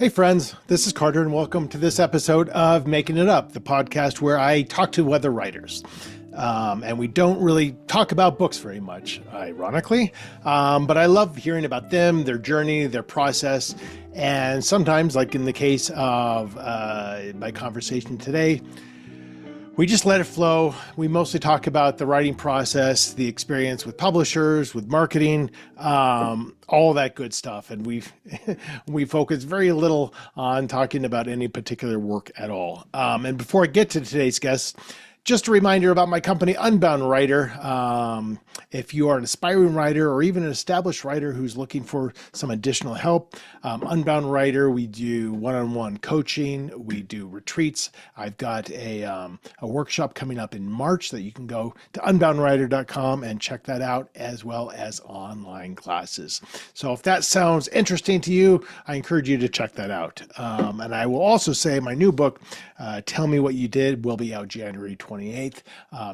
Hey friends, this is Carter and welcome to this episode of Making It Up, the podcast where I talk to other writers. And we don't really talk about books very much, ironically, but I love hearing about them, their journey, their process, and sometimes, like in the case of my conversation today, we just let it flow. We mostly talk about the writing process, the experience with publishers, with marketing, all that good stuff. And we focus very little on talking about any particular work at all. And before I get to today's guest, just a reminder about my company, Unbound Writer. If you are an aspiring writer or even an established writer who's looking for some additional help, Unbound Writer, we do one-on-one coaching, we do retreats. I've got a workshop coming up in March that you can go to unboundwriter.com and check that out, as well as online classes. So if that sounds interesting to you, I encourage you to check that out. And I will also say my new book, Tell Me What You Did, will be out January 28th.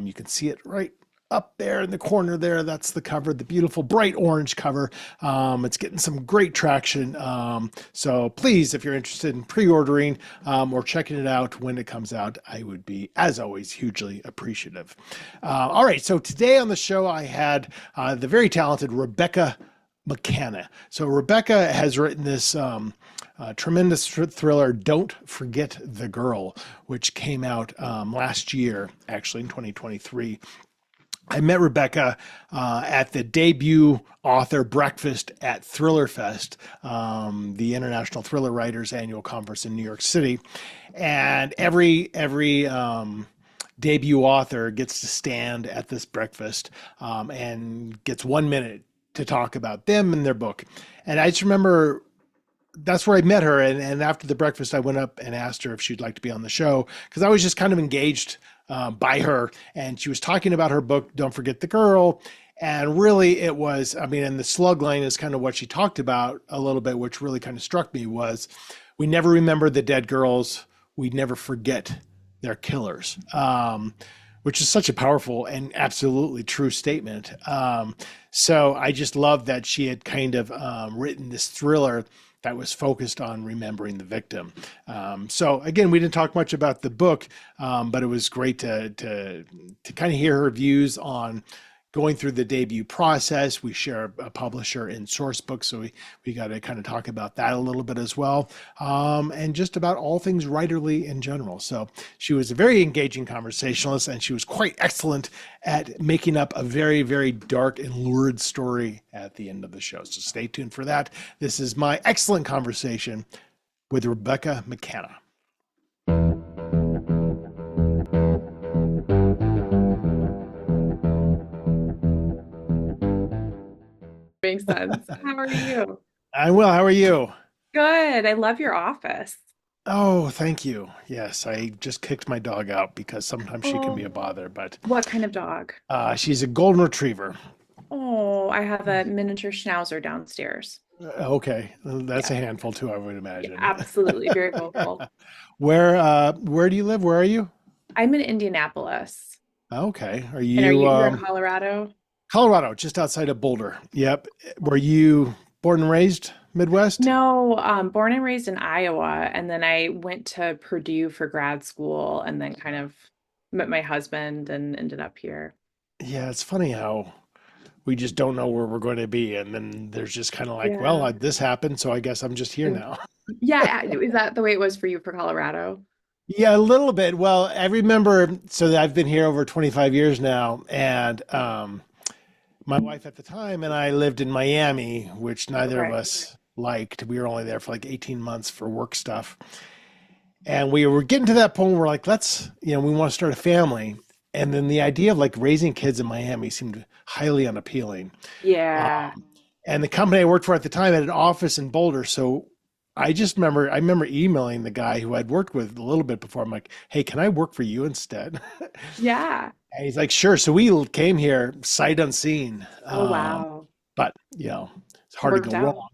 You can see it right up there in the corner there. That's the cover, the beautiful bright orange cover. It's getting some great traction. So please, if you're interested in pre-ordering or checking it out when it comes out, I would be, as always, hugely appreciative. All right, so today on the show, I had the very talented Rebecca McKanna. So Rebecca has written this tremendous thriller, Don't Forget the Girl, which came out last year, actually in 2023. I met Rebecca at the debut author breakfast at Thriller Fest, the International Thriller Writers Annual Conference in New York City. And every debut author gets to stand at this breakfast and gets 1 minute to talk about them and their book. And I just remember that's where I met her. And after the breakfast, I went up and asked her if she'd like to be on the show, because I was just kind of engaged by her. And she was talking about her book, Don't Forget the Girl. And really it was, and the slug line is kind of what she talked about a little bit, which really kind of struck me was, we never remember the dead girls. We never forget their killers. Which is such a powerful and absolutely true statement. So I just love that she had kind of written this thriller that was focused on remembering the victim. So again, we didn't talk much about the book, but it was great to kind of hear her views on going through the debut process. We share a publisher in Sourcebook, so we got to kind of talk about that a little bit as well, and just about all things writerly in general. So she was a very engaging conversationalist, and she was quite excellent at making up a very, very dark and lurid story at the end of the show. So stay tuned for that. This is my excellent conversation with Rebecca McKanna. Makes sense. How are you? I'm well. How are you? Good. I love your office. Oh, thank you. Yes, I just kicked my dog out because sometimes she can be a Oh, bother, but what kind of dog? she's a golden retriever. Oh, I have a miniature schnauzer downstairs. Okay, that's Yeah, a handful too, I would yeah, imagine. absolutely. Very vocal. Where do you live? Where are you? I'm in Indianapolis. Okay, are And are you you're in Colorado? Colorado, just outside of Boulder? Yep. Were you born and raised Midwest? No, born and raised in Iowa, and then I went to Purdue for grad school and then kind of met my husband and ended up here. Yeah, it's funny how we just don't know where we're going to be, and then there's just kind of like, well, Yeah. this happened, so I guess I'm just here Mm. now. Yeah, is that the way it was for you for Colorado? Yeah, a little bit. Well, I remember, so I've been here over 25 years now, and my wife at the time and I lived in Miami, which neither of Okay. us liked. We were only there for like 18 months for work stuff. And we were getting to that point where we're like, we want to start a family. And then the idea of like raising kids in Miami seemed highly unappealing. Yeah. Um, and the company I worked for at the time had an office in Boulder. So I remember emailing the guy who I'd worked with a little bit before. I'm like, hey, can I work for you instead? Yeah. And he's like, sure. So we came here sight unseen. Oh, wow. But it's hard to Worked go out. wrong.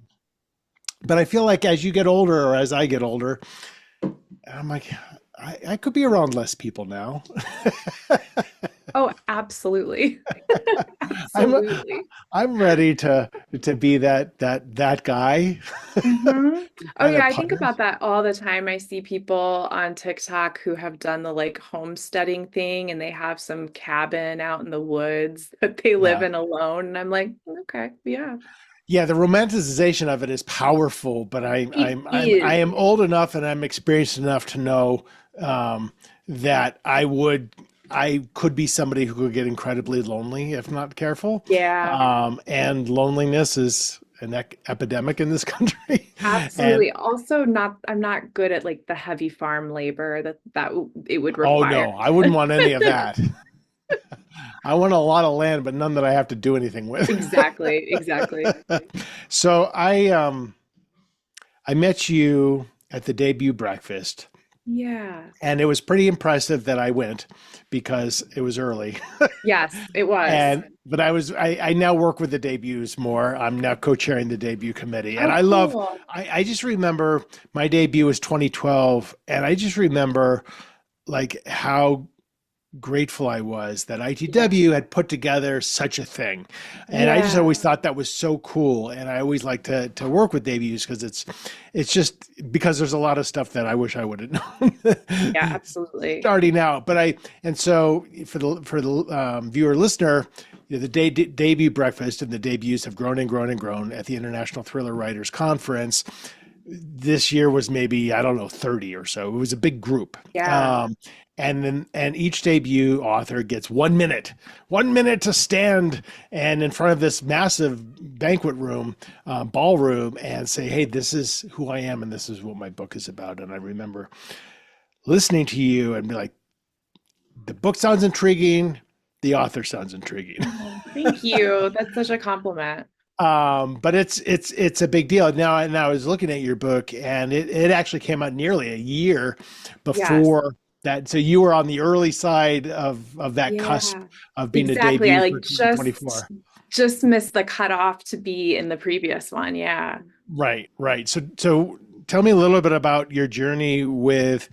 But I feel like as you get older, or as I get older, I'm like, I could be around less people now. Oh, absolutely. I'm Absolutely. I'm ready to to be that guy. Hmm. Oh Kind yeah, of I think partners. about that all the time. I see people on TikTok who have done the like homesteading thing and they have some cabin out in the woods that they live Yeah. in alone. And I'm like, okay, yeah. Yeah, the romanticization of it is powerful, but It is. I am old enough and I'm experienced enough to know that I could be somebody who could get incredibly lonely if not careful. Yeah, And loneliness is an epidemic in this country. And absolutely. Also, I'm not good at like the heavy farm labor it would oh require. no, I wouldn't want any of that. I want a lot of land, but none that I have to do anything with. Exactly, exactly. So I met you at the debut breakfast, Yeah. and it was pretty impressive that I went because it was early. Yes, it was. And but I now work with the debuts more. I'm now co-chairing the debut committee. And Oh, I love cool. I just remember my debut was 2012, and I just remember like how grateful I was that Yeah. ITW had put together such a thing. And I just Yeah. always thought that was so cool. And I always like to work with debuts because it's just because there's a lot of stuff that I wish I would have Yeah, known absolutely. starting out. And so for the viewer listener, the debut breakfast and the debuts have grown and grown and grown at the International Thriller Writers Conference. This year was maybe, I don't know, 30 or so. It was a big group. Yeah. And each debut author gets 1 minute to stand and in front of this massive banquet room, ballroom, and say, "Hey, this is who I am, and this is what my book is about." And I remember listening to you and be like, "The book sounds intriguing. The author sounds intriguing." Oh, thank you. That's such a compliment. But it's a big deal. Now I was looking at your book, and it actually came out nearly a year Yes. before that. So you were on the early side of that cusp Yeah. of being a Exactly. I debut like for 2024. just missed the cutoff to be in the previous one. Yeah. Right, right. So tell me a little bit about your journey with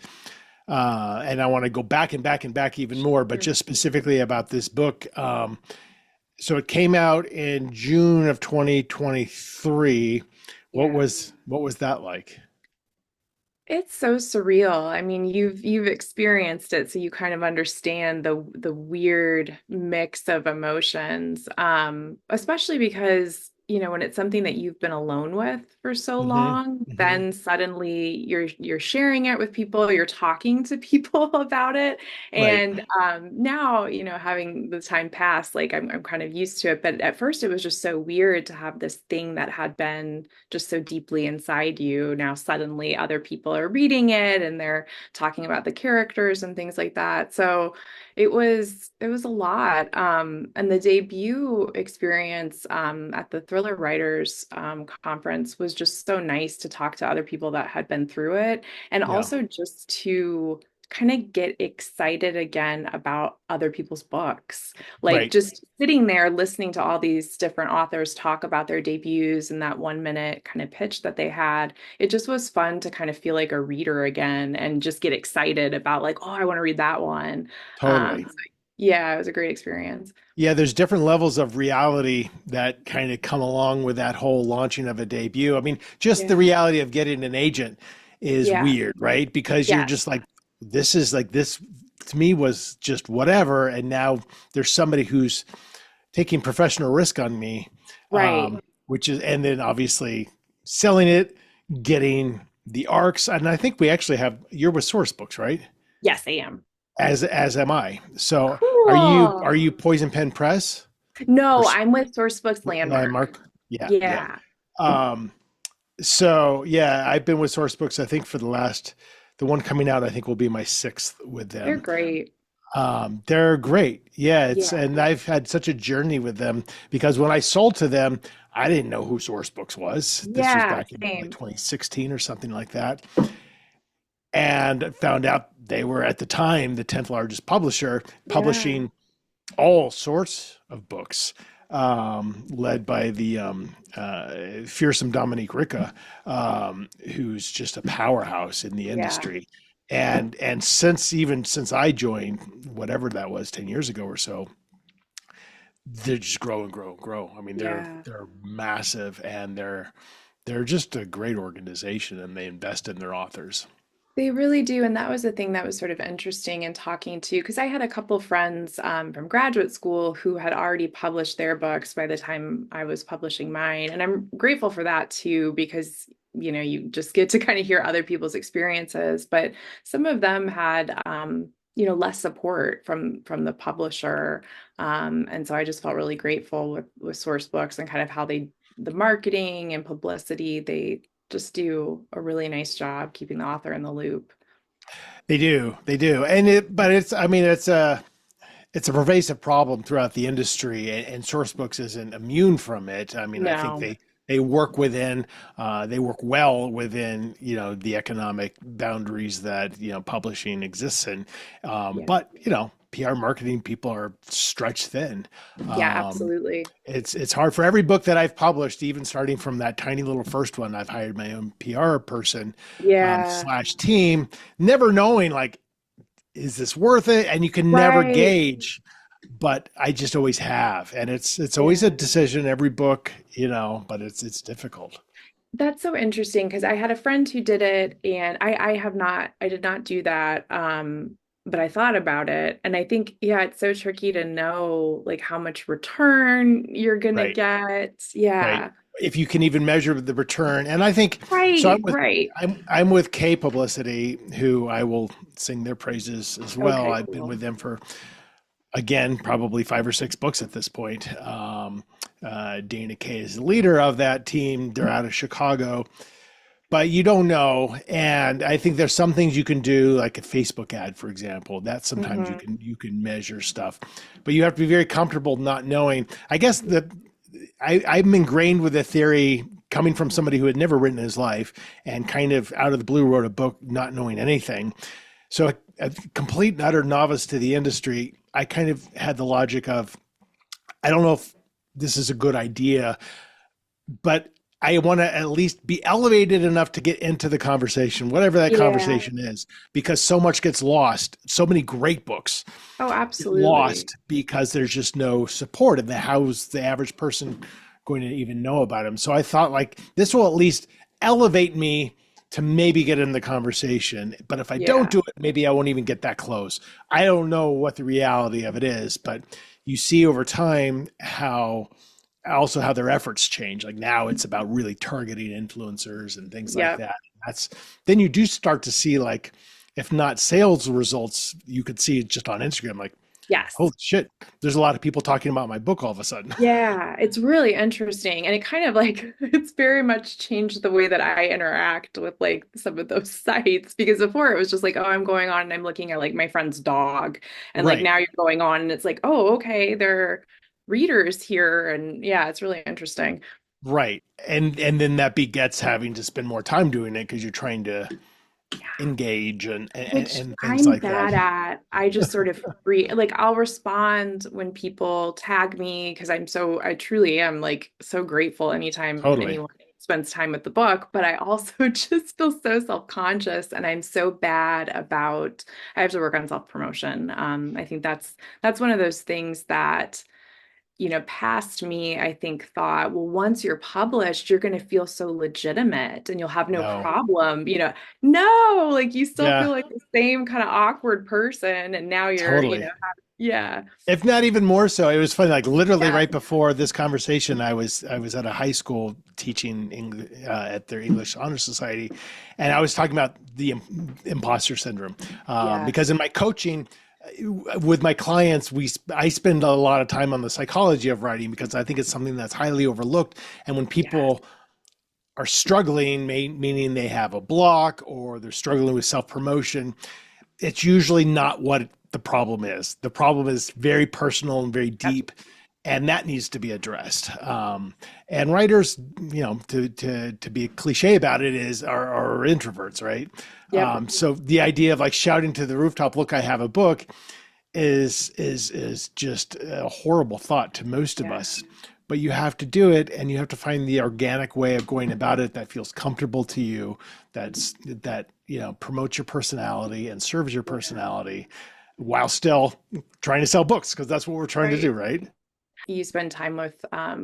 and I want to go back and back and back even more, but Sure. just specifically about this book. So it came out in June of 2023. Yeah. What was that like? It's so surreal. I mean, you've experienced it, so you kind of understand the weird mix of emotions. Especially because, when it's something that you've been alone with for so Hmm. long, Hmm. then suddenly you're sharing it with people, you're talking to people about it. Right. And now, having the time pass, like I'm kind of used to it. But at first it was just so weird to have this thing that had been just so deeply inside you. Now suddenly other people are reading it and they're talking about the characters and things like that. So it was a lot. And the debut experience at the Thriller Writers conference was just so nice to talk to other people that had been through it, and Yeah. also just to kind of get excited again about other people's books. Like Right. just sitting there listening to all these different authors talk about their debuts and that 1 minute kind of pitch that they had. It just was fun to kind of feel like a reader again and just get excited about like, oh, I want to read that one. Totally. So yeah, it was a great experience. Yeah, there's different levels of reality that kind of come along with that whole launching of a debut. I mean, just the Yeah. reality of getting an agent is Yeah. weird, right? Because you're Yes. just like, this is like this to me was just whatever. And now there's somebody who's taking professional risk on me, Right. which is, and then obviously selling it, getting the arcs. And I think we actually have, you're with Source Books, right? Yes, I am. As am I. So are Cool. you Poison Pen Press or No, I'm with Sourcebooks Landmark. Landmark? Yeah, yeah. Yeah. Um, so yeah, I've been with Source Books, I think for the one coming out, I think will be my sixth with They're them. great. They're great. Yeah, Yeah. and I've had such a journey with them because when I sold to them, I didn't know who Source Books was. This was Yeah, back in like same. 2016 or something like that. And found out they were at the time the 10th largest publisher, Yeah. publishing all sorts of books, led by the fearsome Dominique Ricca, who's just a powerhouse in the Yeah. industry. And since I joined, whatever that was, 10 years ago or so, they just grow and grow and grow. I mean, Yeah. they're massive, and they're just a great organization, and they invest in their authors. They really do. And that was the thing that was sort of interesting in talking to, because I had a couple friends from graduate school who had already published their books by the time I was publishing mine. And I'm grateful for that too, because, you just get to kind of hear other people's experiences. But some of them had, less support from the publisher. And so I just felt really grateful with Source Books and kind of how the marketing and publicity, they just do a really nice job keeping the author in the loop. They do, but I mean, it's a pervasive problem throughout the industry, and Sourcebooks isn't immune from it. I mean, I think No. they work within, they work well within, the economic boundaries that, publishing exists in. Yeah. But, PR marketing people are stretched thin. Yeah, Um, absolutely. it's hard for every book that I've published, even starting from that tiny little first one. I've hired my own PR person, Yeah. slash team, never knowing like, is this worth it? And you can never Right. gauge, but I just always have. And it's always a Yeah. decision every book, but it's difficult. That's so interesting because I had a friend who did it and I did not do that. But I thought about it and I think, yeah, it's so tricky to know like how much return you're gonna Right. get. Right. Yeah. If you can even measure the return. And I think so Right, right. I'm with K Publicity, who I will sing their praises as well. Okay, I've been cool. with them for, again, probably 5 or 6 books at this point. Dana Kay is the leader of that team. They're out of Chicago, but you don't know. And I think there's some things you can do, like a Facebook ad, for example. That sometimes Hmm. you can measure stuff, but you have to be very comfortable not knowing. I guess I'm ingrained with a theory coming from somebody who had never written in his life and kind of out of the blue wrote a book not knowing anything. So a complete and utter novice to the industry, I kind of had the logic of, I don't know if this is a good idea, but I want to at least be elevated enough to get into the conversation, whatever that Yeah. conversation is, because so much gets lost. So many great books Oh, get absolutely. lost because there's just no support. And how's the average person going to even know about them? So I thought like this will at least elevate me to maybe get in the conversation. But if I don't Yeah. do it, maybe I won't even get that close. I don't know what the reality of it is, but you see over time how their efforts change. Like now it's about really targeting influencers and things like Yep. that. That's then you do start to see like, if not sales results, you could see it just on Instagram, like, Yes. holy shit, there's a lot of people talking about my book all of a sudden. Yeah, it's really interesting. And it kind of like, it's very much changed the way that I interact with like some of those sites. Because before it was just like, oh, I'm going on and I'm looking at like my friend's dog. And like Right. now you're going on and it's like, oh, okay, there are readers here. And yeah, it's really interesting. Right. And then that begets having to spend more time doing it because you're trying to engage Which and things I'm like that. bad at. I just sort of like I'll respond when people tag me because I truly am like so grateful anytime Totally. anyone spends time with the book, but I also just feel so self-conscious and I'm so bad about I have to work on self-promotion. I think that's one of those things that past me, I think thought, well, once you're published, you're going to feel so legitimate and you'll have no No. problem. No, like you still feel Yeah, like the same kind of awkward person. And now you're, totally. yeah, If not even more so. It was funny, like literally yeah, right before this conversation, I was at a high school teaching at their English Honor Society, and I was talking about the imposter syndrome, yeah, because in my coaching with my clients, I spend a lot of time on the psychology of writing because I think it's something that's highly overlooked. And when yeah, people are struggling, meaning they have a block or they're struggling with self promotion, it's usually not what the problem is. The problem is very personal and very yep, deep, and that needs to be addressed. And writers, to be cliche about it, are introverts, right? yep, So the idea of like shouting to the rooftop, "Look, I have a book," is just a horrible thought to most of yeah, us. But you have to do it, and you have to find the organic way of going about it that feels comfortable to you, that promotes your personality and serves your yeah, personality, while still trying to sell books because that's what we're trying to right. do, right? you spend time with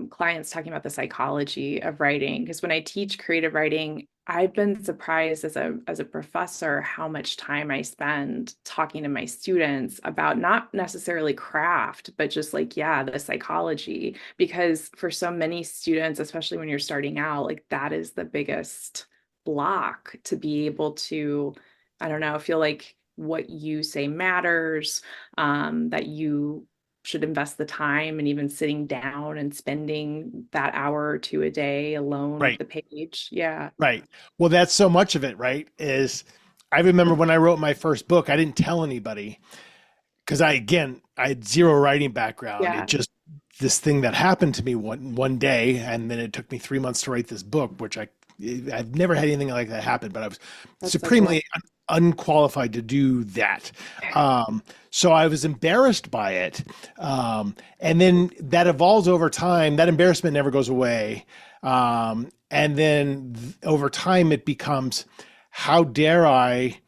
clients talking about the psychology of writing. Because when I teach creative writing, I've been surprised as a professor how much time I spend talking to my students about not necessarily craft, but just like, yeah, the psychology. Because for so many students, especially when you're starting out, like that is the biggest block to be able to, I don't know, feel like what you say matters, that you should invest the time and even sitting down and spending that hour or two a day alone with Right. the page. Yeah. Right. Well, that's so much of it, right? Is I remember when I wrote my first book, I didn't tell anybody because I had zero writing background. It Yeah. just this thing that happened to me one day, and then it took me 3 months to write this book, which I've never had anything like that happen, but I was That's so cool. supremely unqualified to do that. So I was embarrassed by it. And then that evolves over time. That embarrassment never goes away. And then over time, it becomes, how dare I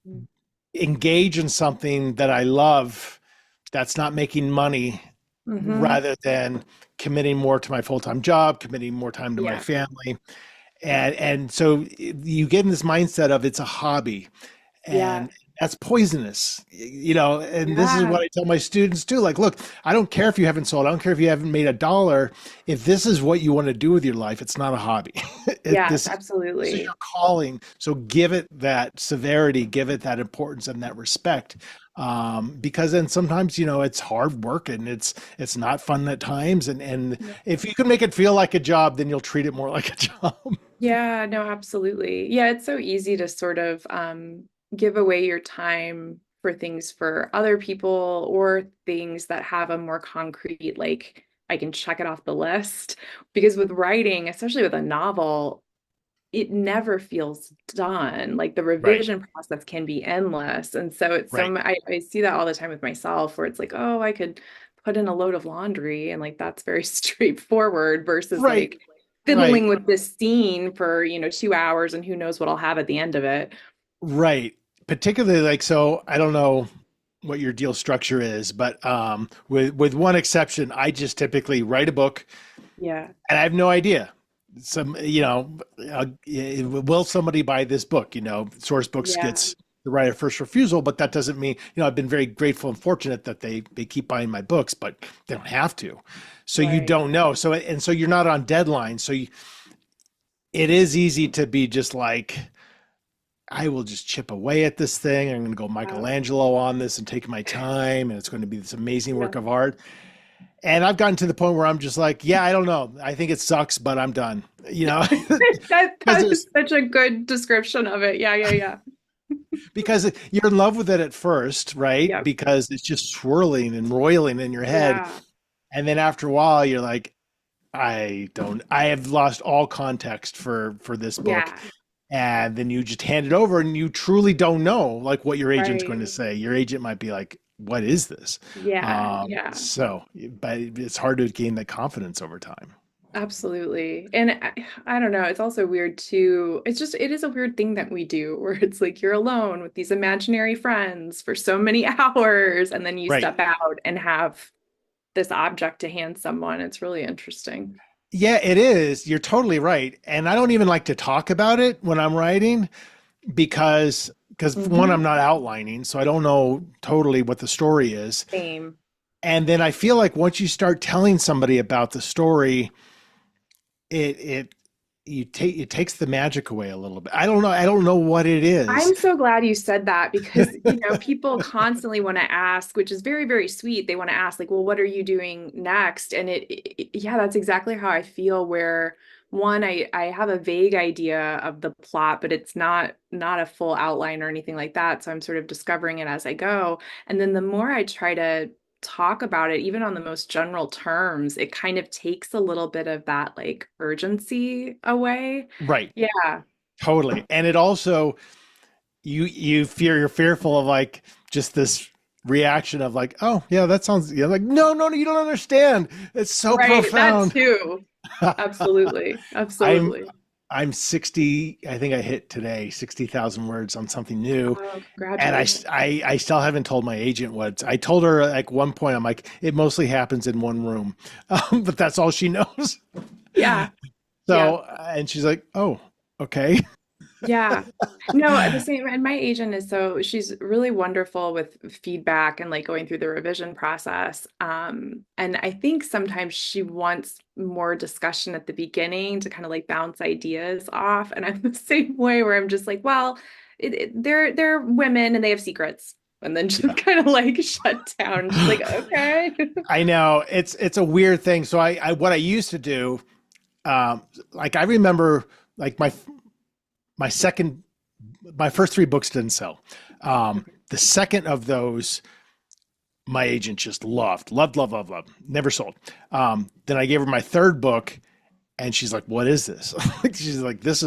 Mhm. engage in something that I love that's not making money Mhm. rather than committing more to my full-time job, committing more time to my Yeah. family. And so you get in this mindset of it's a hobby, Yeah. and that's poisonous, and this is Yeah. what I tell my students too. Like, look, I don't care if you haven't sold, I don't care if you haven't made $1. If this is what you want to do with your life, it's not a hobby. Yes, This is your absolutely. calling. So give it that severity, give it that importance and that respect. Because then sometimes, it's hard work and it's not fun at times. And Yeah. if you can make it feel like a job, then you'll treat it more like a job. Yeah, no, absolutely. Yeah, it's so easy to sort of give away your time for things for other people or things that have a more concrete, like I can check it off the list. Because with writing, especially with a novel, it never feels done. Like the Right, revision process can be endless. And so it's right, I see that all the time with myself where it's like, oh, I could put in a load of laundry and like that's very straightforward versus right, like right, fiddling with this scene for, 2 hours and who knows what I'll have at the end of it. right. Particularly like, so I don't know what your deal structure is, but with one exception, I just typically write a book Yeah. and I have no idea. Will somebody buy this book? Source Books Yeah. gets the right of first refusal, but that doesn't mean, I've been very grateful and fortunate that they keep buying my books, but they don't have to. So you Right. don't know. So you're not on deadline. It is easy to be just like, I will just chip away at this thing. I'm going to go Yeah. Michelangelo on this and take my time, and it's going to be this amazing Yeah. work of art. And I've gotten to the point where I'm just like, yeah, I don't know. I think it sucks, but I'm done. That Because is such a good description of it. Yeah, yeah, yeah. because you're in love with it at first, right? Yep. Because it's just swirling and roiling in your head, Yeah. and then after a while, you're like, I have lost all context for this book. Yeah. And then you just hand it over and you truly don't know like what your agent's going to Right. say. Your agent might be like, what is this? Yeah. Yeah. But it's hard to gain that confidence over time. Absolutely. And I don't know, it's also weird too. It is a weird thing that we do where it's like you're alone with these imaginary friends for so many hours, and then you Right. step out and have this object to hand someone. It's really interesting. Yeah, it is. You're totally right. And I don't even like to talk about it when I'm writing because one, I'm Hmm. not outlining, so I don't know totally what the story is. Same. And then I feel like once you start telling somebody about the story, it it takes the magic away a little bit. I don't know what it is. I'm so glad you said that because, people constantly want to ask, which is very, very sweet. They want to ask, like, well, what are you doing next? And yeah, that's exactly how I feel. Where one, I have a vague idea of the plot, but it's not a full outline or anything like that. So I'm sort of discovering it as I go. And then the more I try to talk about it, even on the most general terms, it kind of takes a little bit of that like urgency away. Right. Yeah. Totally. And it also you're fearful of like just this reaction of like, oh yeah, that sounds, like, no, you don't understand. It's so Right, that profound. too. Absolutely. I'm Absolutely. I'm 60. I think I hit today 60,000 words on something new. Oh, And congratulations. I still haven't told my agent what I told her like one point. I'm like, it mostly happens in one room, but that's all she knows. Yeah. Yeah. So, and she's like, oh, okay. Yeah. No, the same. And my agent is so she's really wonderful with feedback and like going through the revision process. And I think sometimes she wants more discussion at the beginning to kind of like bounce ideas off. And I'm the same way where I'm just like, well, they're women and they have secrets. And then just Yeah, kind of like shut down, just like, okay. I know it's a weird thing. So I what I used to do, like I remember like my second my first three books didn't sell. The second of those, my agent just loved, never sold. Then I gave her my third book, and she's like, "What is this?" She's like, this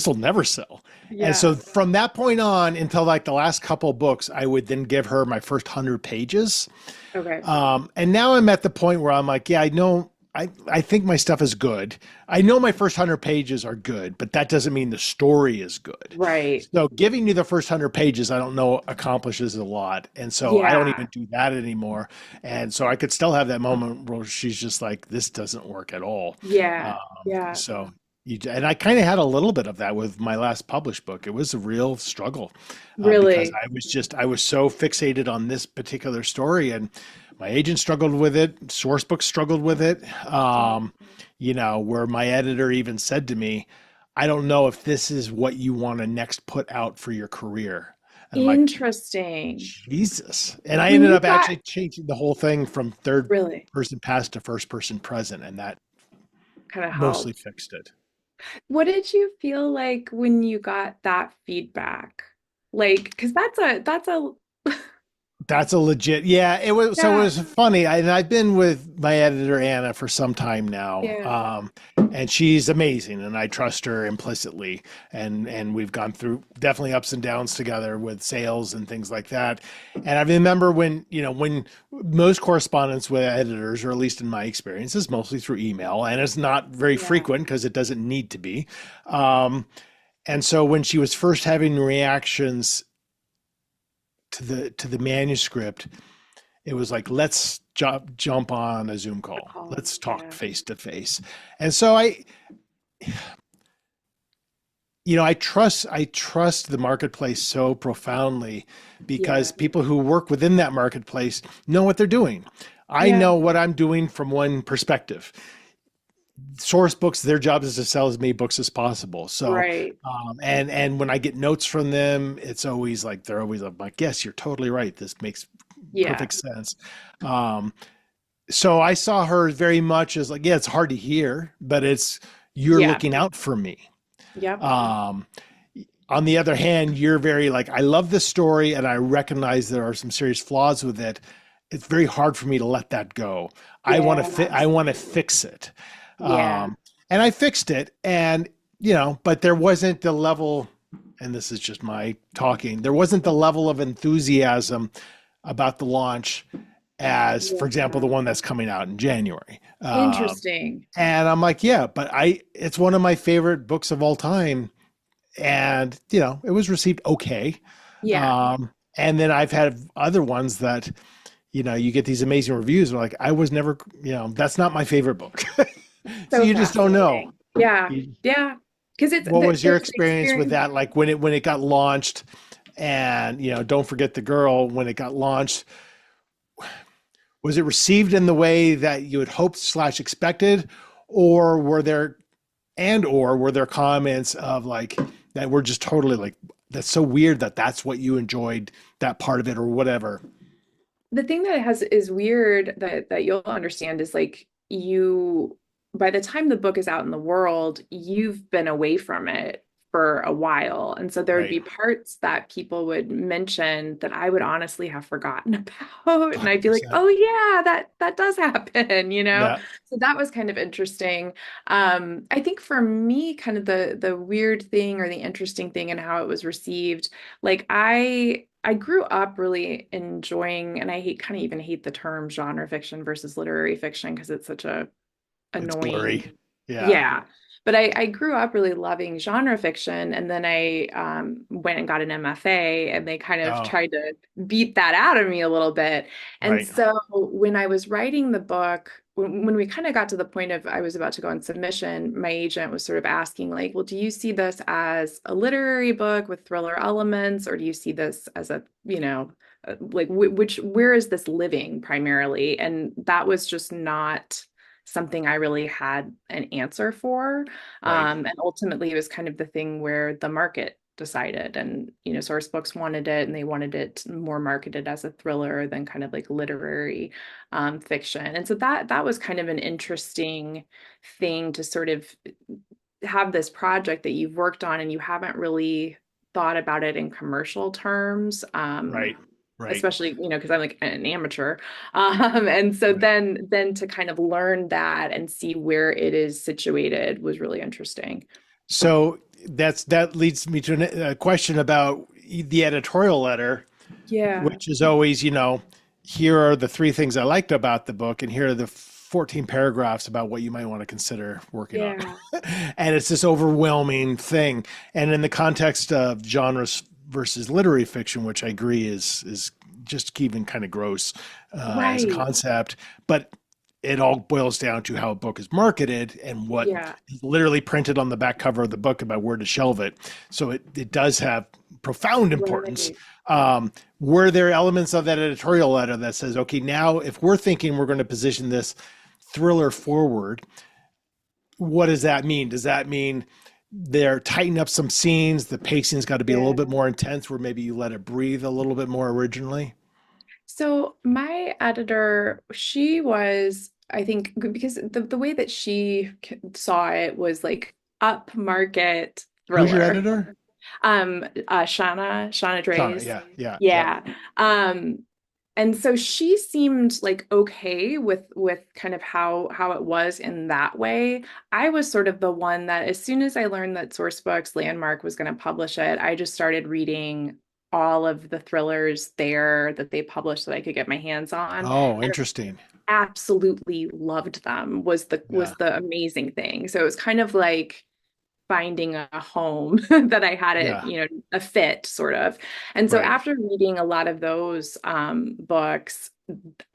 will never sell." And so Yeah. from that point on until like the last couple of books, I would then give her my first 100 pages. Okay. And now I'm at the point where I'm like, yeah, I know. I think my stuff is good. I know my first 100 pages are good, but that doesn't mean the story is good. Right. So giving you the first 100 pages, I don't know, accomplishes a lot. And so I don't Yeah. even do that anymore. And so I could still have that moment where she's just like, this doesn't work at all. Yeah. Yeah. So I kind of had a little bit of that with my last published book. It was a real struggle because Really. I was so fixated on this particular story, and my agent struggled with it. Sourcebook struggled with it. Where my editor even said to me, I don't know if this is what you want to next put out for your career. And I'm like, Interesting. Jesus. And I When ended you up got actually changing the whole thing from third really person past to first person present. And that kind of mostly helped. fixed it. What did you feel like when you got that feedback? Like, because that's a That's a legit, yeah. It was so it yeah, was funny. And I've been with my editor Anna for some time now, yeah, and she's amazing, and I trust her implicitly. And we've gone through definitely ups and downs together with sales and things like that. And I remember when most correspondence with editors, or at least in my experience, is mostly through email, and it's not very yeah. frequent because it doesn't need to be. Um, and so when she was first having reactions to the manuscript, it was like, let's jump on a Zoom A call. call. Let's talk Yeah. face to face. And so I trust the marketplace so profoundly because Yeah. people who work within that marketplace know what they're doing. I Yeah. know what I'm doing from one perspective. Source books, their job is to sell as many books as possible. So, Right. and when I get notes from them, it's always like they're always like, yes, you're totally right. This makes Yeah. perfect sense. Um, so I saw her very much as like, yeah, it's hard to hear, but it's you're Yeah. looking out for me. Yep. Um, on the other hand, you're very like, I love this story and I recognize there are some serious flaws with it. It's very hard for me to let that go. I Yes. want to fix it. Yeah. And I fixed it. And, but there wasn't the level, and this is just my talking, there wasn't the level of enthusiasm about the launch as, for example, the Yeah. one that's coming out in January. Interesting. And I'm like, yeah, but it's one of my favorite books of all time. And, it was received okay. Yeah. And then I've had other ones that, you get these amazing reviews. And like, I was never, that's not my favorite book. So So you just don't know. fascinating. Yeah. You- Yeah. Because it's What was your there's the experience with experience. that? Like when it got launched, and don't forget the girl when it got launched. Was it received in the way that you had hoped slash expected, or were there comments of like that were just totally like that's so weird that that's what you enjoyed that part of it or whatever? The thing that has is weird that you'll understand is like you by the time the book is out in the world, you've been away from it for a while. And so there would Right. be parts that people would mention that I would honestly have forgotten about. And I'd be like, 100%. oh yeah, that does happen, you know? Yeah. So that was kind of interesting. I think for me, kind of the weird thing or the interesting thing and how it was received, like I grew up really enjoying, and I hate kind of even hate the term genre fiction versus literary fiction because it's such a It's annoying. blurry. Yeah. Yeah. But I grew up really loving genre fiction, and then I went and got an MFA, and they kind of Oh, tried to beat that out of me a little bit. And right, so when I was writing the book, when we kind of got to the point of I was about to go on submission, my agent was sort of asking, like, well, do you see this as a literary book with thriller elements, or do you see this as a, like where is this living primarily? And that was just not something I really had an answer for. right. And ultimately, it was kind of the thing where the market decided, and source books wanted it, and they wanted it more marketed as a thriller than kind of like literary fiction. And so that was kind of an interesting thing to sort of have this project that you've worked on and you haven't really thought about it in commercial terms. Right, right, Especially because I'm like an amateur, and so right. then to kind of learn that and see where it is situated was really interesting. So that leads me to a question about the editorial letter, Yeah. which is always, here are the three things I liked about the book, and here are the 14 paragraphs about what you might want to consider working on. Yeah. And it's this overwhelming thing. And in the context of genres versus literary fiction, which I agree is just even kind of gross as a Right. concept, but it all boils down to how a book is marketed and what Yeah. is literally printed on the back cover of the book about where to shelve it. So it does have profound importance. Right. Were there elements of that editorial letter that says, okay, now if we're thinking we're going to position this thriller forward, what does that mean? Does that mean they're tightening up some scenes, the pacing's got to be a little Yeah. bit more intense, where maybe you let it breathe a little bit more originally? So my editor, she was, I think, because the way that she saw it was like upmarket Who's your thriller. editor? Shauna Shauna. Dreys. Yeah, yeah, yeah. Yeah. Um, and so she seemed like okay with kind of how it was in that way. I was sort of the one that as soon as I learned that Sourcebooks Landmark was going to publish it, I just started reading all of the thrillers there that they published that I could get my hands on. Oh, And interesting. absolutely loved them was the Yeah, amazing thing. So it was kind of like finding a home that I had it, yeah, a fit sort of. And so right. after reading a lot of those books,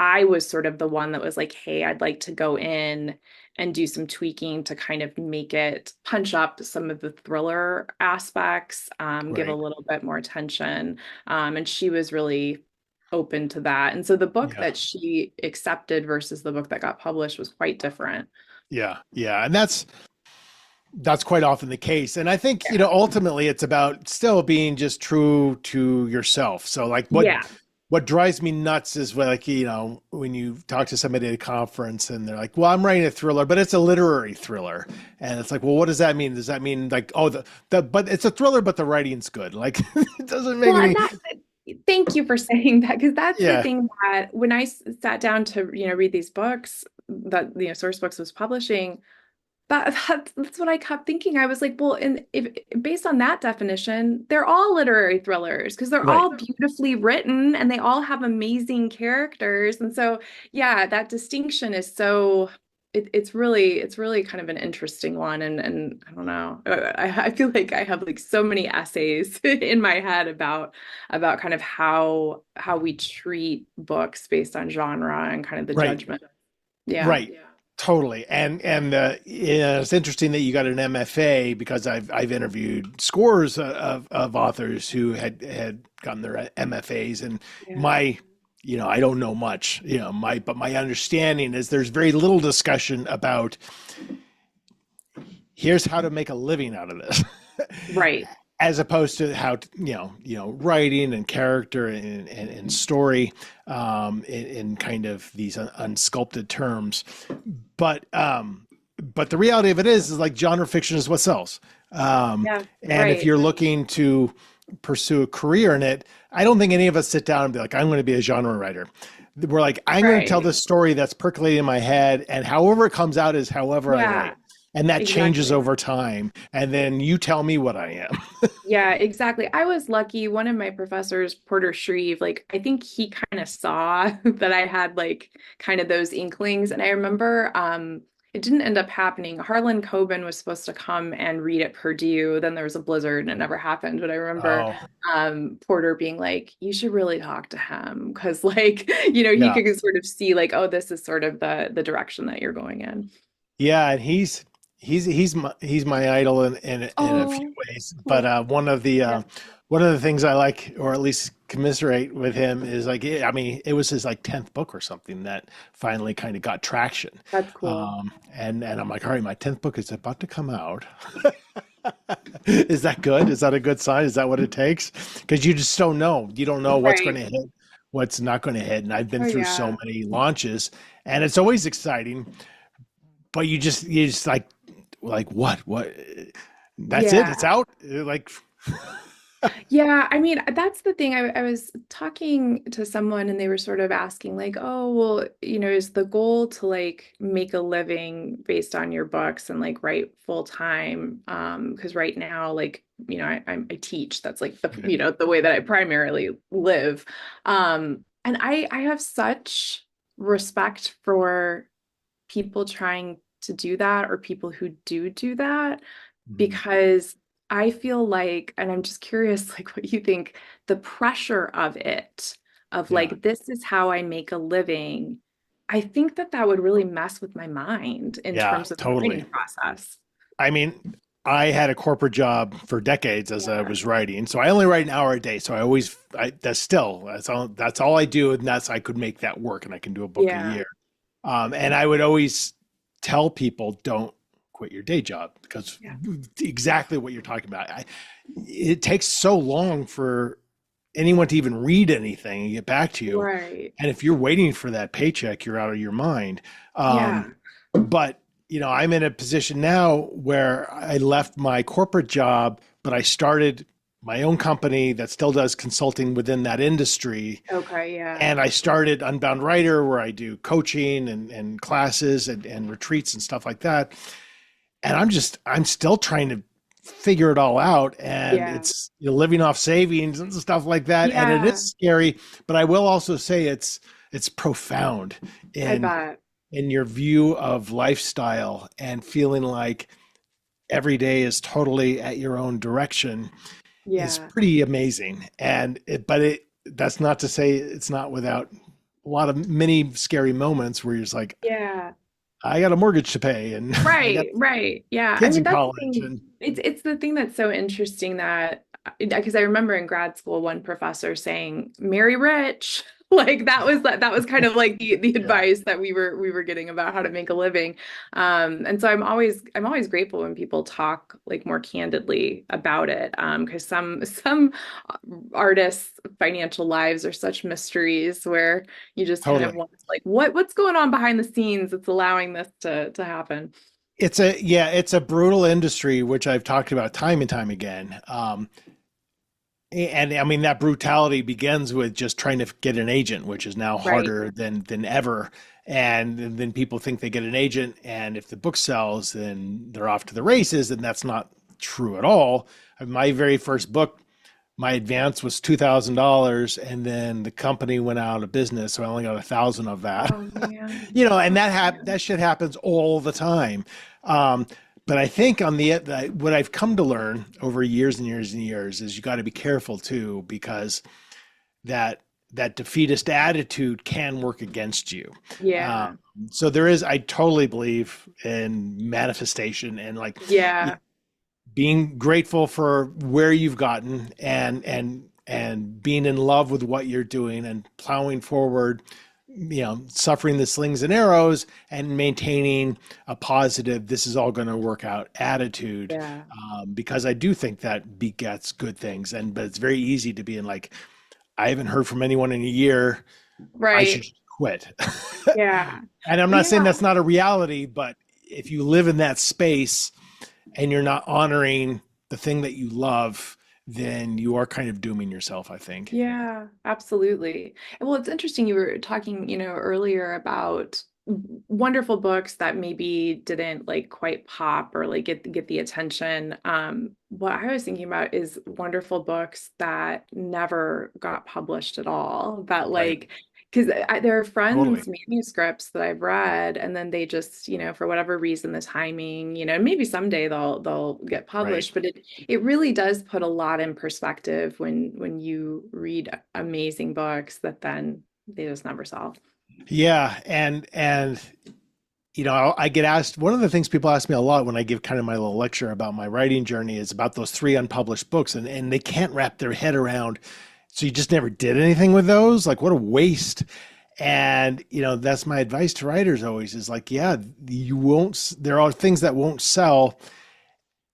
I was sort of the one that was like, hey, I'd like to go in and do some tweaking to kind of make it punch up some of the thriller aspects, give a Right. little bit more tension. And she was really open to that. And so the book Yeah. that she accepted versus the book that got published was quite different. Yeah. Yeah. And that's quite often the case. And I think, Yeah. ultimately it's about still being just true to yourself. So like Yeah. what drives me nuts is like, when you talk to somebody at a conference and they're like, well, I'm writing a thriller, but it's a literary thriller. And it's like, well, what does that mean? Does that mean like, oh, but it's a thriller, but the writing's good. Like it doesn't make Well, and any, that, thank you for saying that, because that's the yeah, thing that when I sat down to, read these books that, Source Books was publishing, that's what I kept thinking. I was like, well, and if based on that definition, they're all literary thrillers because they're right. all beautifully written and they all have amazing characters. And so, yeah, that distinction is so it's really kind of an interesting one. And I don't know. I feel like I have like so many essays in my head about kind of how we treat books based on genre and kind of the Right. judgment. Yeah. Right. Totally. And yeah, it's interesting that you got an MFA because I've interviewed scores of authors who had gotten their MFAs, and Yeah. my I don't know much, but my understanding is there's very little discussion about here's how to make a living out of this. Right. As opposed to how writing and character and story in kind of these unsculpted terms, but the reality of it is like genre fiction is what sells, Yeah. and if Right. you're looking to pursue a career in it, I don't think any of us sit down and be like, I'm going to be a genre writer. We're like, I'm going to tell Right. this story that's percolating in my head, and however it comes out is however I Yeah. write. And that changes Exactly. over time. And then you tell me what I am. Yeah, exactly. I was lucky. One of my professors, Porter Shreve, like I think he kind of saw that I had like kind of those inklings. And I remember it didn't end up happening. Harlan Coben was supposed to come and read at Purdue. Then there was a blizzard and it never happened. But I remember Oh, Porter being like, you should really talk to him because like, he yeah. could sort of see like, oh, this is sort of the direction that you're going in. Yeah, and he's my idol in a few Oh, ways. But cool. Yeah. one of the things I like, or at least commiserate with him, is like I mean, it was his like 10th book or something that finally kind of got traction. That's cool. And I'm like, all right, my 10th book is about to come out. Is that good? Is that a good sign? Is that what it takes? Because you just don't know. You don't know what's going Right. to hit, what's not going to hit. And I've been Oh, through so yeah. many launches, and it's always exciting, but you just like what that's it, it's Yeah. out, like Yeah, I mean, that's the thing. I was talking to someone and they were sort of asking, like, oh, well, is the goal to like make a living based on your books and like write full time? Because right now, like, I teach. That's like the way that I primarily live. And I have such respect for people trying to do that or people who do that Mhm. because I feel like, and I'm just curious, like what you think, the pressure of it, of Yeah, like, this is how I make a living. I think that that would really mess with my mind in yeah, terms of the totally. writing process. I mean, I had a corporate job for decades as I Yeah. was writing, so I only write an hour a day. So I always, that's all I do, and that's I could make that work, and I can do a book a Yeah. year. And I would always tell people, don't quit your day job, because Yeah. exactly what you're talking about. It takes so long for anyone to even read anything and get back to you. Right. And if you're waiting for that paycheck, you're out of your mind. Yeah. But I'm in a position now where I left my corporate job, but I started my own company that still does consulting within that industry. Okay. Yeah. And I started Unbound Writer, where I do coaching and classes and retreats and stuff like that. And I'm still trying to figure it all out. And Yeah. it's living off savings and stuff like that. And it Yeah. is scary, but I will also say it's profound I in bet. your view of lifestyle, and feeling like every day is totally at your own direction is Yeah. pretty amazing. But that's not to say it's not without a lot of many scary moments where you're just like, Yeah. I got a mortgage to pay, and I got Right, right. Yeah. I kids mean, in that's the college, thing. and It's the thing that's so interesting that because I remember in grad school one professor saying, "Marry rich." Like that was kind of like the yeah, advice that we were getting about how to make a living. And so I'm always grateful when people talk like more candidly about it. Because some artists' financial lives are such mysteries where you just kind of totally. want like what's going on behind the scenes that's allowing this to happen. It's a brutal industry, which I've talked about time and time again. And I mean, that brutality begins with just trying to get an agent, which is now Right. harder than ever. And then people think they get an agent, and if the book sells, then they're off to the races, and that's not true at all. My very first book, my advance was $2,000, and then the company went out of business, so I only got 1,000 of that. Oh man. And that shit happens all the time. Um, but I think what I've come to learn over years and years and years is you got to be careful too, because that that defeatist attitude can work against you. Um, Yeah. so I totally believe in manifestation, and like Yeah. being grateful for where you've gotten, and being in love with what you're doing, and plowing forward, suffering the slings and arrows, and maintaining a positive, this is all going to work out attitude. Yeah. Because I do think that begets good things. But it's very easy to be in like, I haven't heard from anyone in a year, I should Right. just quit. Yeah. And I'm not saying Yeah. that's not a reality, but if you live in that space and you're not honoring the thing that you love, then you are kind of dooming yourself, I think. Yeah, absolutely. And well, it's interesting you were talking, earlier about wonderful books that maybe didn't like quite pop or like get the attention. What I was thinking about is wonderful books that never got published at all, that Right. like because there are Totally. friends' manuscripts that I've read, and then they just, for whatever reason, the timing, maybe someday they'll get Right. published, but it really does put a lot in perspective when you read amazing books that then they just never sell. Yeah. And I get asked, one of the things people ask me a lot when I give kind of my little lecture about my writing journey is about those three unpublished books, and they can't wrap their head around. So you just never did anything with those? Like, what a waste. And, that's my advice to writers always is like, yeah, you won't, there are things that won't sell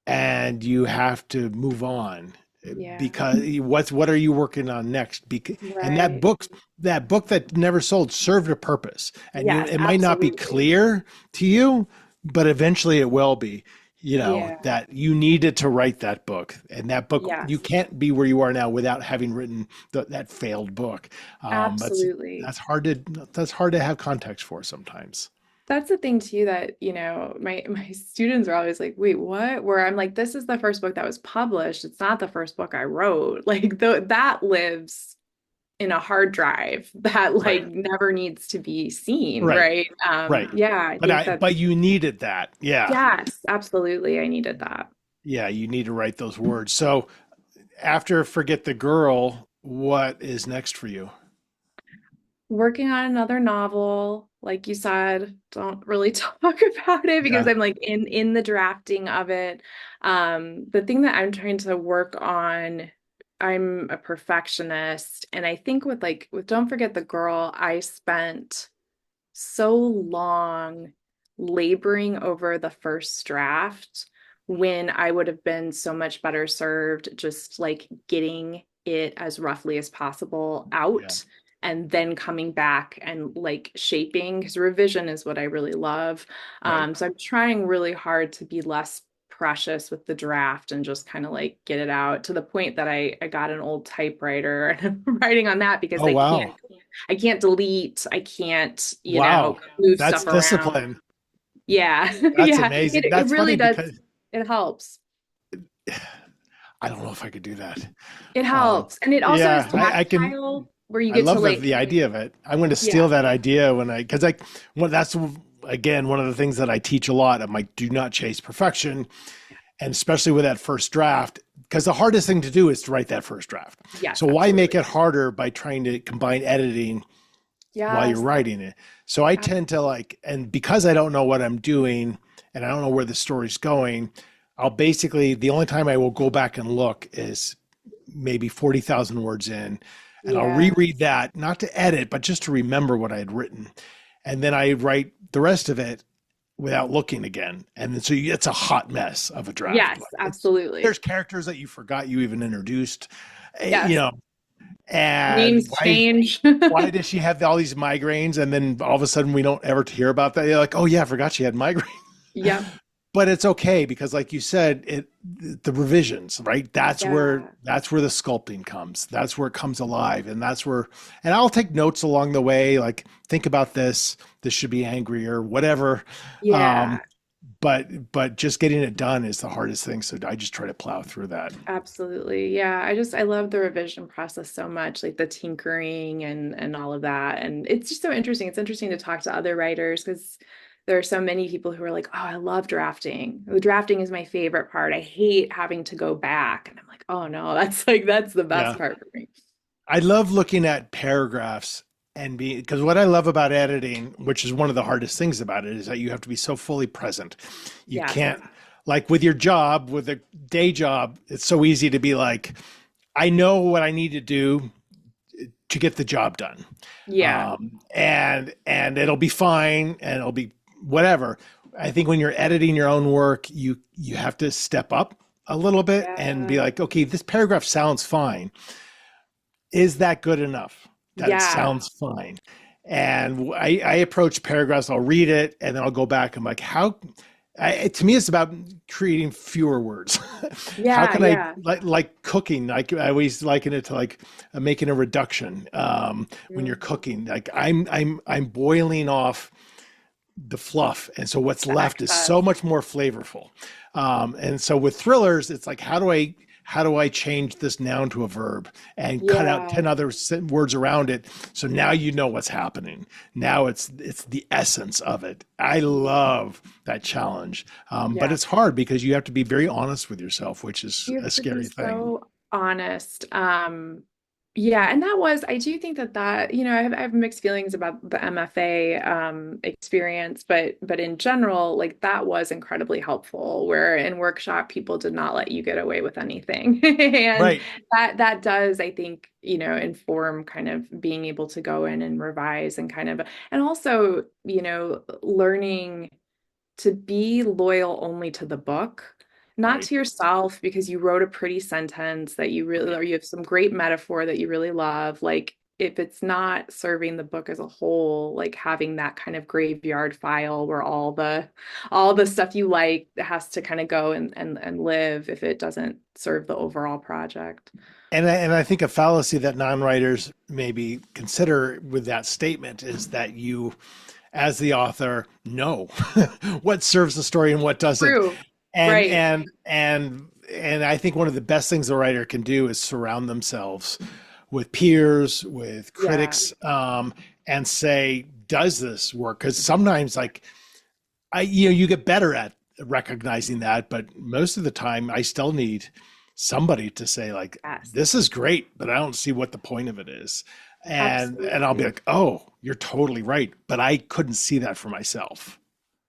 and you have to move on Yeah. because what are you working on next? Because, and Right. that book that never sold served a purpose, and Yes, it might not be absolutely. clear to you, but eventually it will be. Yeah. That you needed to write that book, and that book, you Yes. can't be where you are now without having written that failed book. That's Absolutely. that's hard to that's hard to have context for sometimes. That's the thing too that, my students are always like, "Wait, what?" Where I'm like, "This is the first book that was published. It's not the first book I wrote." Like that lives in a hard drive that like Right. never needs to be seen, Right. right? Right. Yeah, I think that But you needed that. Yeah. yes, absolutely. I needed that. Yeah, you need to write those words. So after Forget the Girl, what is next for you? Working on another novel, like you said, don't really talk about it because Yeah. I'm like in the drafting of it. The thing that I'm trying to work on, I'm a perfectionist, and I think with Don't Forget the Girl, I spent so long laboring over the first draft when I would have been so much better served just like getting it as roughly as possible Yeah. out and then coming back and like shaping because revision is what I really love. Right. So I'm trying really hard to be less precious with the draft and just kind of like get it out to the point that I got an old typewriter and I'm writing on that because Oh, wow. I can't delete. I can't, Wow. move That's stuff around. discipline. Yeah. That's Yeah. amazing. It That's funny really does. because It helps. I don't know if I could do that. It Um, helps. And it also is yeah, I can. tactile where you I get to love like, the idea of it. I'm going to yeah. steal that idea because that's again one of the things that I teach a lot. I'm like, do not chase perfection, and especially with that first draft, because the hardest thing to do is to write that first draft. Yes, So why make absolutely. it harder by trying to combine editing while you're Yes. writing it? So I ab- tend to and because I don't know what I'm doing and I don't know where the story's going, I'll basically, the only time I will go back and look is maybe 40,000 words in, and I'll Yeah. reread that, not to edit, but just to remember what I had written. And then I write the rest of it without looking again. And then so it's a hot mess of a draft. Yes, absolutely. There's characters that you forgot you even introduced, Yes. and Names change. why does she have all these migraines? And then all of a sudden we don't ever hear about that. You're like, oh yeah, I forgot she had migraines. Yep. But it's okay because like you said, the revisions, right? Yeah. That's where the sculpting comes. That's where it comes alive. And I'll take notes along the way, like think about this should be angrier, whatever. Um, Yeah. but just getting it done is the hardest thing. So I just try to plow through that. Absolutely. Yeah. I love the revision process so much, like the tinkering and all of that. And it's just so interesting. It's interesting to talk to other writers because there are so many people who are like, "Oh, I love drafting. The drafting is my favorite part. I hate having to go back." And I'm like, "Oh no, that's the best Yeah. part for me." I love looking at paragraphs and because what I love about editing, which is one of the hardest things about it, is that you have to be so fully present. You Yes. can't, like with your job, with a day job, it's so easy to be like, I know what I need to do to get the job done. Yeah. And it'll be fine and it'll be whatever. I think when you're editing your own work, you have to step up a little bit and be Yeah. like, okay, this paragraph sounds fine. Is that good enough? That Yeah. sounds fine. And I approach paragraphs, I'll read it, and then I'll go back. I'm like, to me, it's about creating fewer words. How Yeah. can I, Yeah. like cooking? Like I always liken it to like making a reduction. When you're Mm, cooking, like I'm boiling off the fluff, and so what's the left is so excess. much more flavorful. And so with thrillers, it's like, how do I change this noun to a verb and cut out Yeah. 10 other words around it? So now you know what's happening. Now it's the essence of it. I love that challenge. But Yeah. it's hard because you have to be very honest with yourself, which is You a have to be scary thing. so honest. Yeah, and that was, I do think that, I have mixed feelings about the MFA experience, but in general, like that was incredibly helpful, where in workshop people did not let you get away with anything. And Right. that does, I think, inform kind of being able to go in and revise and kind of, and also, learning to be loyal only to the book, not Right. to yourself because you wrote a pretty sentence that you really, Right. or you have some great metaphor that you really love. Like, if it's not serving the book as a whole, like having that kind of graveyard file where all the stuff you like has to kind of go and live if it doesn't serve the overall project. And I think a fallacy that non-writers maybe consider with that statement is that you, as the author, know what serves the story and what doesn't. True. And Right. and and and I think one of the best things a writer can do is surround themselves with peers, with Yeah. critics, and say, "Does this work?" Because sometimes, like you get better at recognizing that, but most of the time, I still need somebody to say, like, Yes. "This is great, but I don't see what the point of it is," and I'll be Absolutely. like, "Oh, you're totally right," but I couldn't see that for myself.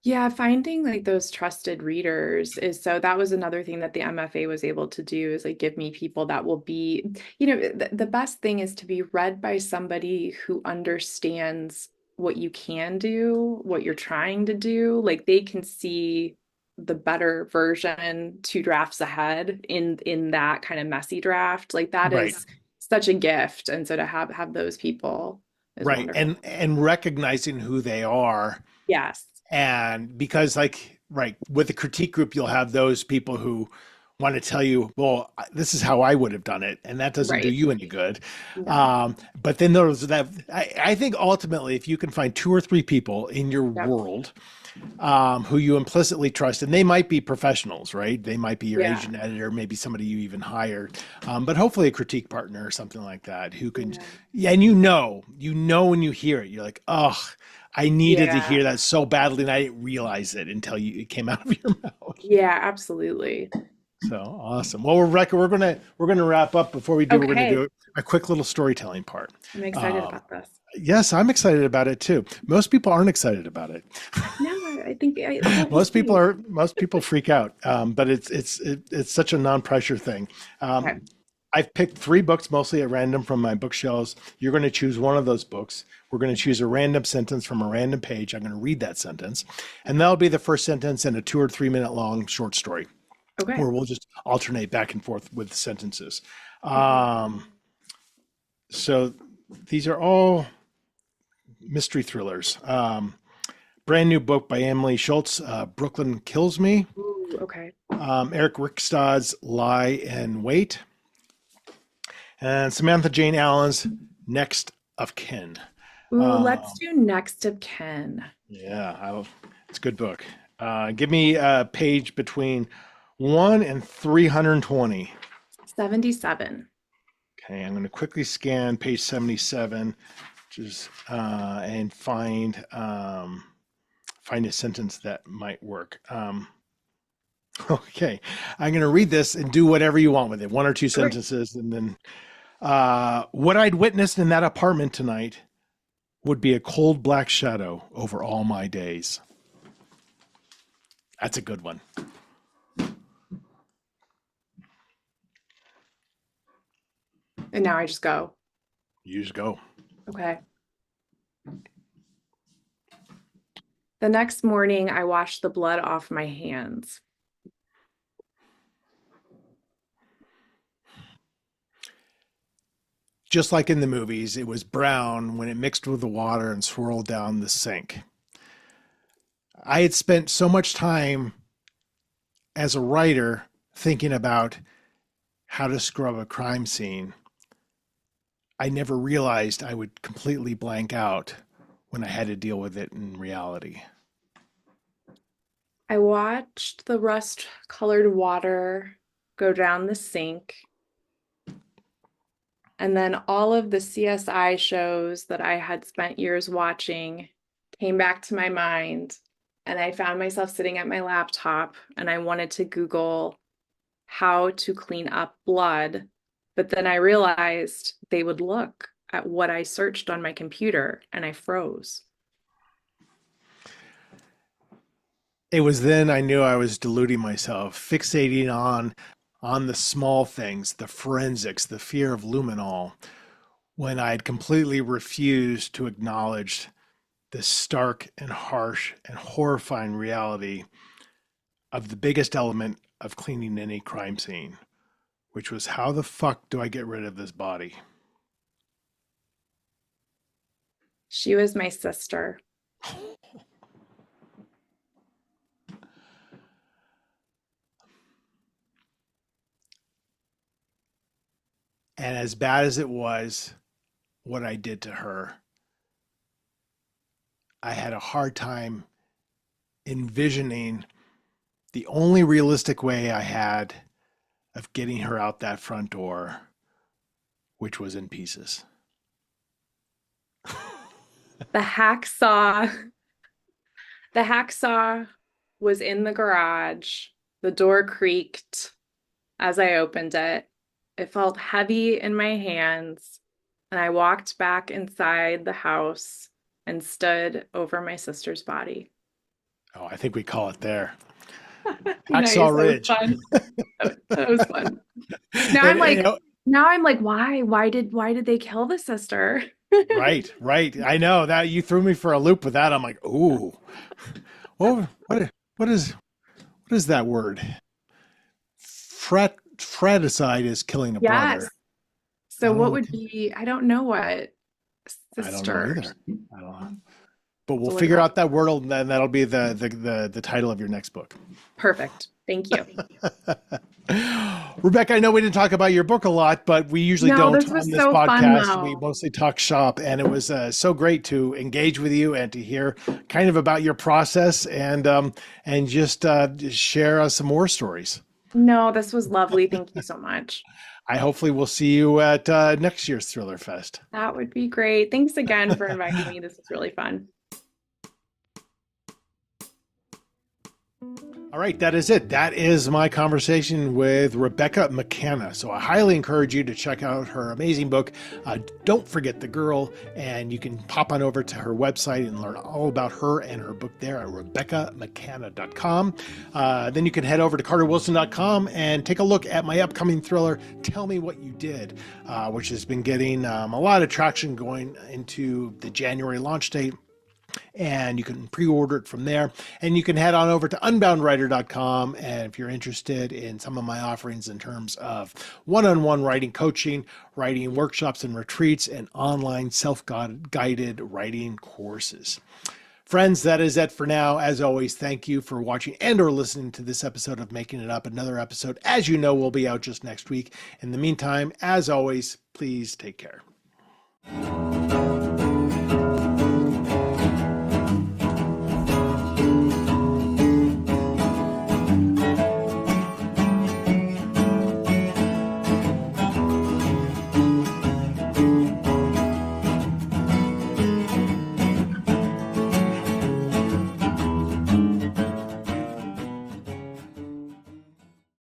Yeah, finding like those trusted readers is, so that was another thing that the MFA was able to do, is like give me people that will be, the best thing is to be read by somebody who understands what you can do, what you're trying to do. Like they can see the better version two drafts ahead in that kind of messy draft. Like that Right. is such a gift. And so to have those people is Right. wonderful. And recognizing who they are. Yes. And because like, right, with the critique group, you'll have those people who want to tell you, well, this is how I would have done it. And that doesn't do Right. you any good. No. But then there's that, I think ultimately, if you can find two or three people in your Yep. world who you implicitly trust, and they might be professionals, right? They might be your Yeah. agent editor, maybe somebody you even hired, but hopefully a critique partner or something like that who can, Yeah. yeah, and when you hear it, you're like, oh, I needed to Yeah. hear that so badly, and I didn't realize it until it came out of your mouth. Yeah, absolutely. So awesome. Well, Rebecca, we're gonna wrap up. Before we do, we're gonna Okay. do a quick little storytelling part. I'm excited Um, about this. yes, I'm excited about it too. Most people aren't excited about it. No, I think we'll see. Most people freak out, but it's such a non-pressure thing. Okay. I've picked three books mostly at random from my bookshelves. You're going to choose one of those books. We're going to choose a random sentence from a random page. I'm going to read that sentence, and that'll be the first sentence in a 2 or 3 minute long short story, Okay. where we'll just alternate back and forth with sentences. Okay. So these are all mystery thrillers. Brand new book by Emily Schultz, Brooklyn Kills Me. Ooh, okay. Eric Rickstad's Lie and Wait. And Samantha Jane Allen's Next of Kin. Ooh, let's Um, do Next of Ken. yeah, it's a good book. Give me a page between 1 and 320. 77. Okay, I'm going to quickly scan page 77, just and find a sentence that might work. Okay, I'm going to read this and do whatever you want with it. One or two Okay. sentences, and then what I'd witnessed in that apartment tonight would be a cold black shadow over all my days. That's a good one. And now I just go. You just go. Okay. The next morning, I washed the blood off my hands. Just like in the movies, it was brown when it mixed with the water and swirled down the sink. I had spent so much time as a writer thinking about how to scrub a crime scene. I never realized I would completely blank out when I had to deal with it in reality. I watched the rust-colored water go down the sink. And then all of the CSI shows that I had spent years watching came back to my mind. And I found myself sitting at my laptop and I wanted to Google how to clean up blood. But then I realized they would look at what I searched on my computer and I froze. It was then I knew I was deluding myself, fixating on the small things, the forensics, the fear of luminol, when I had completely refused to acknowledge the stark and harsh and horrifying reality of the biggest element of cleaning any crime scene, which was how the fuck do I get rid of this body? She was my sister. And as bad as it was, what I did to her, I had a hard time envisioning the only realistic way I had of getting her out that front door, which was in pieces. The hacksaw was in the garage. The door creaked as I opened it. It felt heavy in my hands, and I walked back inside the house and stood over my sister's body. Oh, I think we call it there. Nice. Hacksaw Ridge. That was fun. Now I'm like, why did they kill the sister? Right. I know that you threw me for a loop with that. I'm like, ooh, well, what is that word? Fratricide is killing a brother. So what would be, I don't know what sister. I don't know either. I don't know. But we'll figure out that word, and then that'll be the title of your next book. Perfect. Thank you. Rebecca, I know we didn't talk about your book a lot, but we usually don't on this podcast. We mostly talk shop, and it was so great to engage with you and to hear kind of about your process and just share some more stories. No, this was lovely. Thank you so much. I hopefully will see you at next year's Thriller Fest. That would be great. Thanks again for inviting me. This was really fun. All right, that is it. That is my conversation with Rebecca McKanna. So I highly encourage you to check out her amazing book, Don't Forget the Girl, and you can pop on over to her website and learn all about her and her book there at RebeccaMcKanna.com. Then you can head over to CarterWilson.com and take a look at my upcoming thriller, Tell Me What You Did, which has been getting a lot of traction going into the January launch date. And you can pre-order it from there, and you can head on over to unboundwriter.com. And if you're interested in some of my offerings in terms of one-on-one writing coaching, writing workshops and retreats, and online self-guided writing courses. Friends, that is it for now. As always, thank you for watching and or listening to this episode of Making It Up. Another episode, as you know, will be out just next week. In the meantime, as always, please take care.